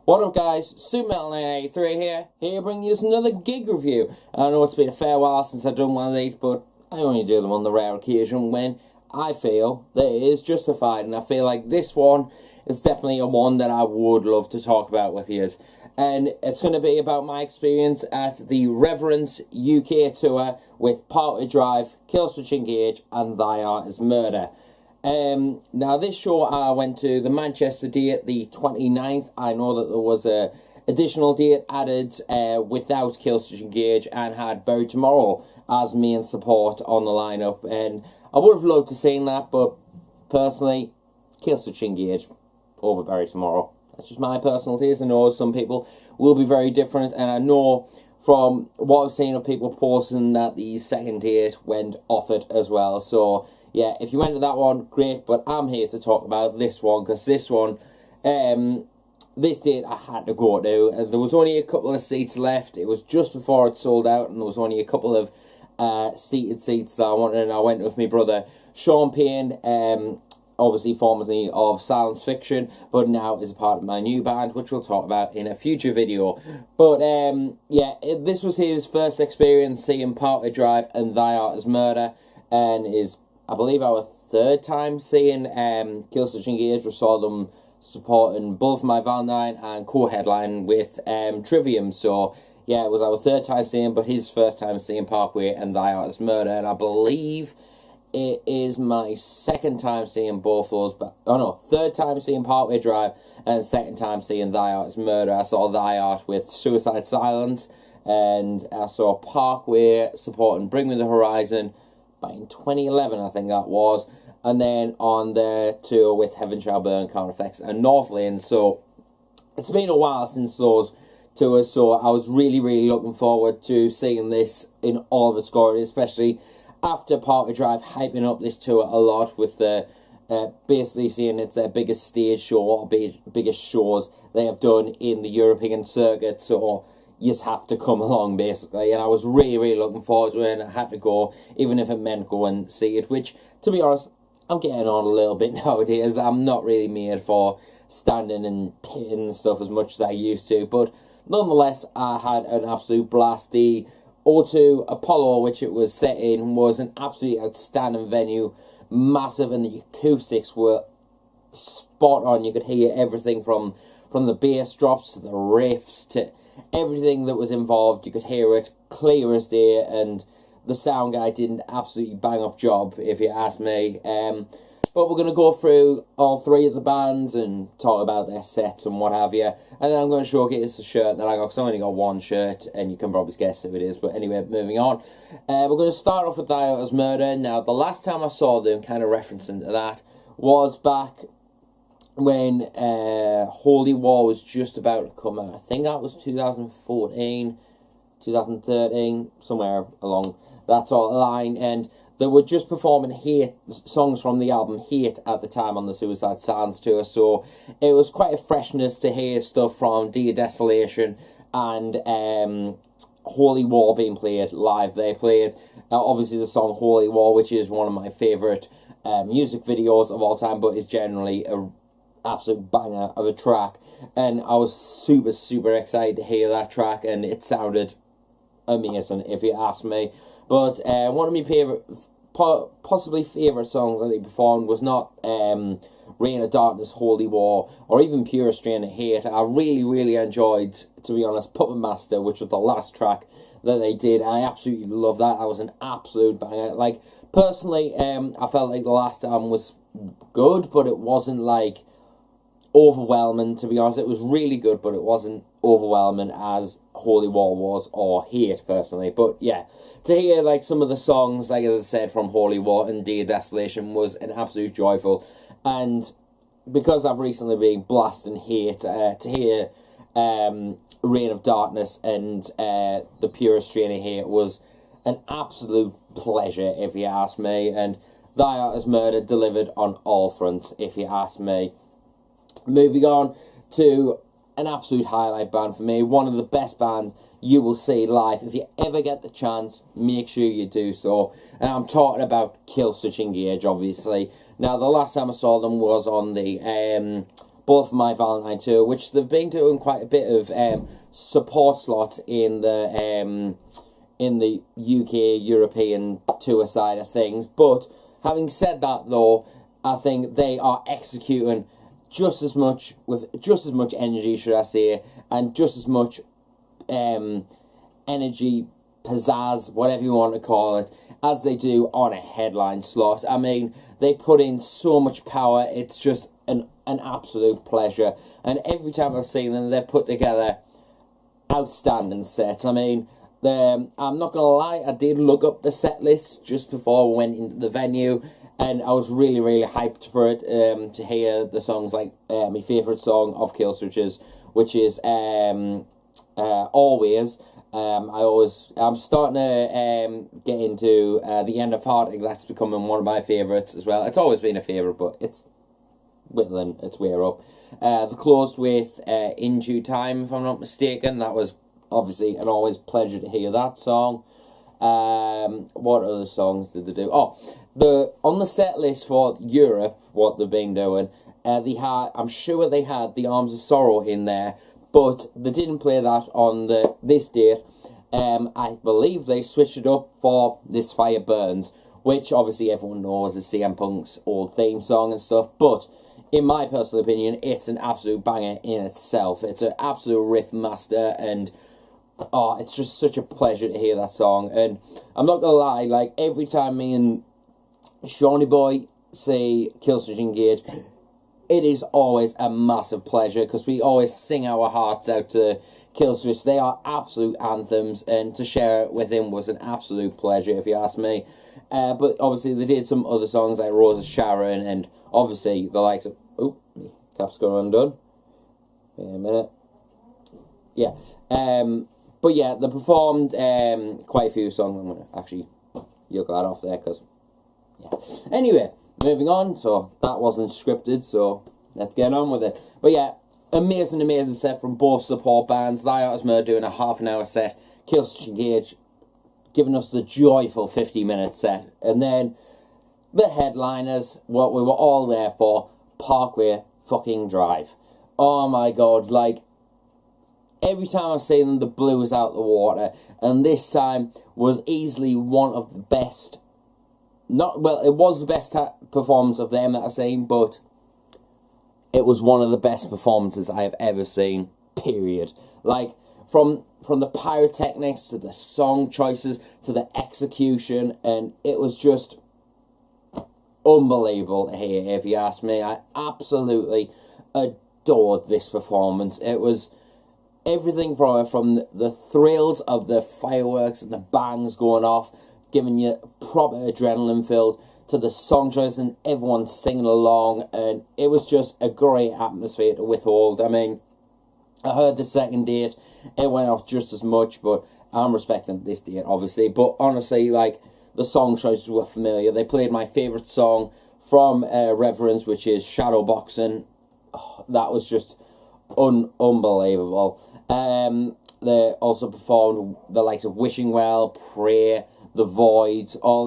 What up guys, SuperMetal983 here bringing you another gig review. I know it's been a fair while since I've done one of these, but I only do them on the rare occasion when I feel that it is justified, and I feel like this one is definitely a one that I would love to talk about with you. And it's going to be about my experience at the Reverence UK tour with Parkway Drive, Killswitch Engage and Thy Art Is Murder. Now this show I went to the Manchester date, the 29th. I know that there was a additional date added without Killswitch Engage and had Buried Tomorrow as main support on the lineup, and I would have loved to seen that, but personally, Killswitch Engage over Buried Tomorrow. That's just my personal taste. I know some people will be very different, and I know from what I've seen of people posting that the second date went off it as well. So yeah, if you went to that one, great, but I'm here to talk about this one, because this one, this date I had to go to. There was only a couple of seats left. It was just before it sold out, and there was only a couple of seated seats that I wanted, and I went with my brother, Sean Payne, obviously formerly of Silence Fiction, but now is a part of my new band, which we'll talk about in a future video. But yeah, this was his first experience seeing Parkway Drive and Thy Art Is Murder, and is, I believe, our third time seeing Killswitch Engage. We saw them supporting both my Valentine and co-headline with Trivium. So yeah, it was our third time seeing, but his first time seeing Parkway and Thy Art Is Murder, and I believe it is my second time seeing both those, but oh no, third time seeing Parkway Drive and second time seeing Thy Art Is Murder. I saw Thy Art with Suicide Silence, and I saw Parkway supporting Bring Me the Horizon back in 2011, I think that was, and then on the tour with Heaven Shall Burn, Car Effects and Northlane. So it's been a while since those tours, so I was really looking forward to seeing this in all of its glory, especially after Parkway Drive hyping up this tour a lot with the basically seeing it's their biggest stage show or biggest shows they have done in the European circuit. So you just have to come along, basically, and I was really looking forward to it, and I had to go, even if it meant go and see it, which, to be honest, I'm getting on a little bit nowadays. I'm not really made for standing and pitting and stuff as much as I used to, but nonetheless, I had an absolute blast. The O2 Apollo, which it was set in, was an absolutely outstanding venue, massive, and the acoustics were spot on. You could hear everything from the bass drops to the riffs to everything that was involved. You could hear it clear as day, and the sound guy did an absolutely bang up job, if you ask me. But we're going to go through all three of the bands and talk about their sets and what have you, and then I'm going to showcase the shirt that I got, because I only got one shirt, and you can probably guess who it is. But anyway, moving on, we're going to start off with Thy Art Is Murder. Now, the last time I saw them, kind of referencing to that, was back when Holy War was just about to come out. I think that was 2014, 2013, somewhere along that sort of line, and they were just performing Hate songs from the album Hate at the time on the Suicide Silence tour, so it was quite a freshness to hear stuff from Dear Desolation and Holy War being played live. They played obviously the song Holy War, which is one of my favourite music videos of all time, but is generally a absolute banger of a track, and I was super excited to hear that track, and it sounded amazing, if you ask me. But one of my favourite, possibly favourite songs that they performed was not Reign of Darkness, Holy War, or even Pure Strain of Hate. I really enjoyed, to be honest, Puppet Master, which was the last track that they did. I absolutely love that. That was an absolute banger. Like, personally, I felt like the last album was good, but it wasn't like overwhelming, to be honest. It was really good, but it wasn't overwhelming as Holy War was, or Hate, personally. But yeah, to hear like some of the songs, like as I said, from Holy War and Dear Desolation was an absolute joyful. And because I've recently been blasting Hate, to hear Reign of Darkness and The Purest Strain of Hate was an absolute pleasure, if you ask me. And Thy Art Is Murder delivered on all fronts, if you ask me. Moving on to an absolute highlight band for me, one of the best bands you will see live. If you ever get the chance, make sure you do so. And I'm talking about Killswitch Engage, obviously. Now, the last time I saw them was on the both for My Valentine tour, which they've been doing quite a bit of support slots in the UK European tour side of things. But having said that, though, I think they are executing just as much energy, should I say, and just as much energy, pizzazz, whatever you want to call it, as they do on a headline slot. I mean, they put in so much power. It's just an absolute pleasure. And every time I've seen them, they've put together outstanding sets. I mean, I'm not going to lie, I did look up the set list just before we went into the venue, and I was really, really hyped for it, to hear the songs like my favourite song of Killswitch's, which is Always. I'm starting to get into The End of Heartache. That's becoming one of my favourites as well. It's always been a favourite, but it's whittling its way up. The closed with In Due Time, if I'm not mistaken. That was obviously an always pleasure to hear that song. What other songs did they do? Oh, on the set list for Europe, what they've been doing, I'm sure they had The Arms of Sorrow in there, but they didn't play that on this date. I believe they switched it up for This Fire Burns, which obviously everyone knows is CM Punk's old theme song and stuff, but in my personal opinion, it's an absolute banger in itself. It's an absolute riff master, and oh, it's just such a pleasure to hear that song. And I'm not gonna lie, like, every time me and Shawnee Boy say Killswitch Engage, it is always a massive pleasure, because we always sing our hearts out to Killswitch. They are absolute anthems, and to share it with him was an absolute pleasure, if you ask me. But obviously they did some other songs like Rose of Sharon, and obviously the likes of... Oh, my cap's gone undone. Wait a minute. Yeah. But yeah, they performed quite a few songs. I'm going to actually yoke that off there, because... Yeah. Anyway, moving on. So that wasn't scripted, so let's get on with it. But yeah, amazing set from both support bands. Wyattxhim doing a half-an-hour set. Killswitch Engage giving us the joyful 50-minute set. And then the headliners, what we were all there for, Parkway fucking Drive. Oh my god, like, every time I've seen them, the blue is out the water. And this time was easily one of the best... it was the best performance of them that I've seen, but it was one of the best performances I have ever seen, period. Like, from the pyrotechnics to the song choices to the execution, and it was just unbelievable to hear, if you ask me. I absolutely adored this performance. It was everything from the thrills of the fireworks and the bangs going off, giving you proper adrenaline filled, to the song choice and everyone singing along, and it was just a great atmosphere to withhold. I mean, I heard the second date, it went off just as much, but I'm respecting this date, obviously. But honestly, like, the song choices were familiar. They played my favourite song from Reverence, which is Shadowboxing. Oh, that was just unbelievable. They also performed the likes of Wishing Well, Pray, The Void, all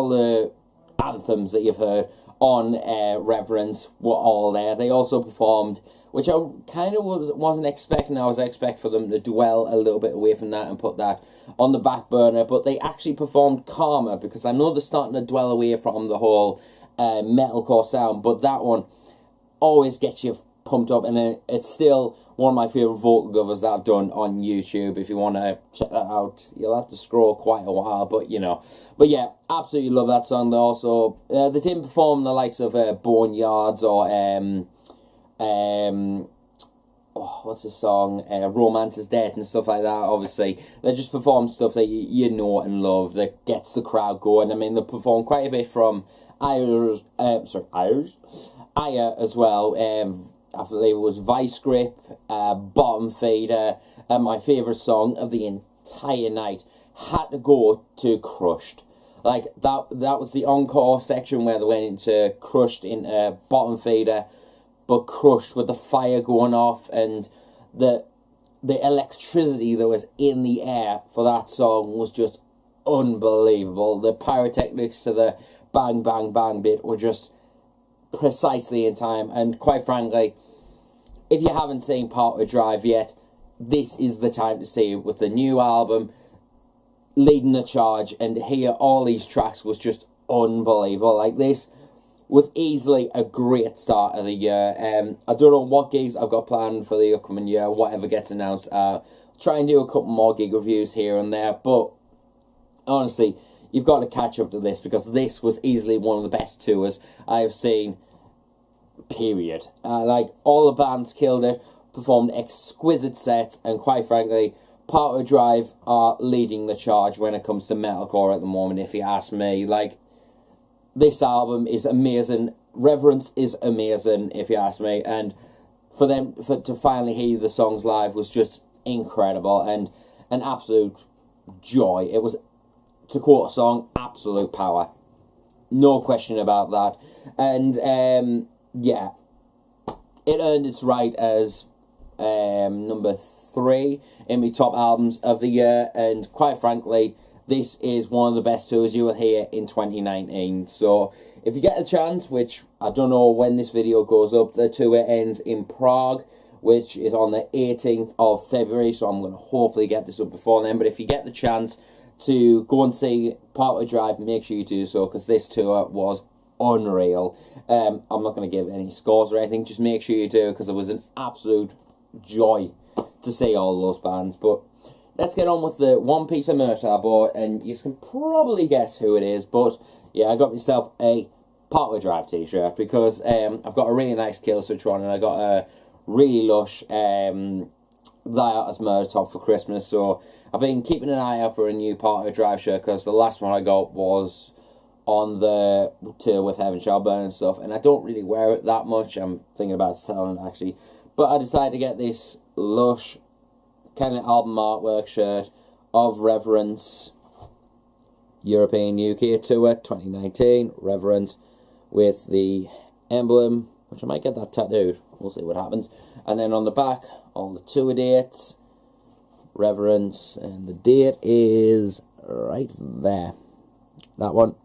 the anthems that you've heard on Reverence were all there. They also performed, which I kind of wasn't expecting. I was expecting for them to dwell a little bit away from that and put that on the back burner, but they actually performed Karma, because I know they're starting to dwell away from the whole metalcore sound, but that one always gets you pumped up, and it's still one of my favourite vocal covers that I've done on YouTube. If you want to check that out, you'll have to scroll quite a while, but you know. But yeah, absolutely love that song. They also, they didn't perform the likes of Boneyards or, what's the song, Romance is Dead and stuff like that, obviously. They just performed stuff that you know and love, that gets the crowd going. I mean, they performed quite a bit from Aya as well. I believe it was Vice Grip, Bottom Feeder, and my favourite song of the entire night had to go to Crushed. Like, that was the encore section where they went into Crushed in Bottom Feeder, but Crushed with the fire going off and the electricity that was in the air for that song was just unbelievable. The pyrotechnics to the bang bang bang bit were just precisely in time, and quite frankly, if you haven't seen Parkway Drive yet, this is the time to see it with the new album leading the charge, and to hear all these tracks was just unbelievable. Like, this was easily a great start of the year. I don't know what gigs I've got planned for the upcoming year, whatever gets announced. Try and do a couple more gig reviews here and there, but honestly, you've got to catch up to this, because this was easily one of the best tours I have seen, period. Like, all the bands killed it, performed exquisite sets, and quite frankly, Parkway Drive are leading the charge when it comes to metalcore at the moment, if you ask me. Like, this album is amazing. Reverence is amazing, if you ask me. And for them to finally hear the songs live was just incredible and an absolute joy. It was, to quote a song, absolute power. No question about that. And, yeah, it earned its right as number 3 in my top albums of the year, and quite frankly, this is one of the best tours you will hear in 2019. So if you get a chance, which I don't know when this video goes up, the tour ends in Prague, which is on the 18th of February, so I'm going to hopefully get this up before then. But if you get the chance to go and see Parkway Drive, make sure you do so, because this tour was unreal. I'm not going to give any scores or anything, just make sure you do, because it was an absolute joy to see all those bands. But let's get on with the one piece of merch I bought, and you can probably guess who it is. But yeah, I got myself a Parkway Drive t-shirt, because I've got a really nice Killswitch one, and I got a really lush Wyattxhim merch top for Christmas. So I've been keeping an eye out for a new Parkway Drive shirt, because the last one I got was on the tour with Heaven Shall Burn and stuff, and I don't really wear it that much. I'm thinking about selling it, actually. But I decided to get this lush kind of album artwork shirt of Reverence European UK Tour 2019, Reverence, with the emblem, which I might get that tattooed. We'll see what happens. And then on the back, all the tour dates, Reverence, and the date is right there. That one.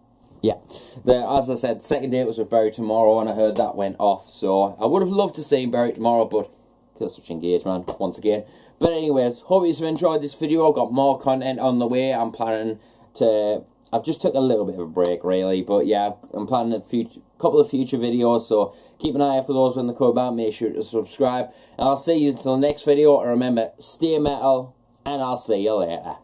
Yeah. As I said, second date was with Bury Tomorrow, and I heard that went off. So I would have loved to see Bury Tomorrow, but Killswitch engagement once again. But anyways, hope you've enjoyed this video. I've got more content on the way. I'm planning to... I've just took a little bit of a break, really. But yeah, I'm planning a couple of future videos. So keep an eye out for those when they come about. Make sure to subscribe. And I'll see you until the next video. And remember, stay metal. And I'll see you later.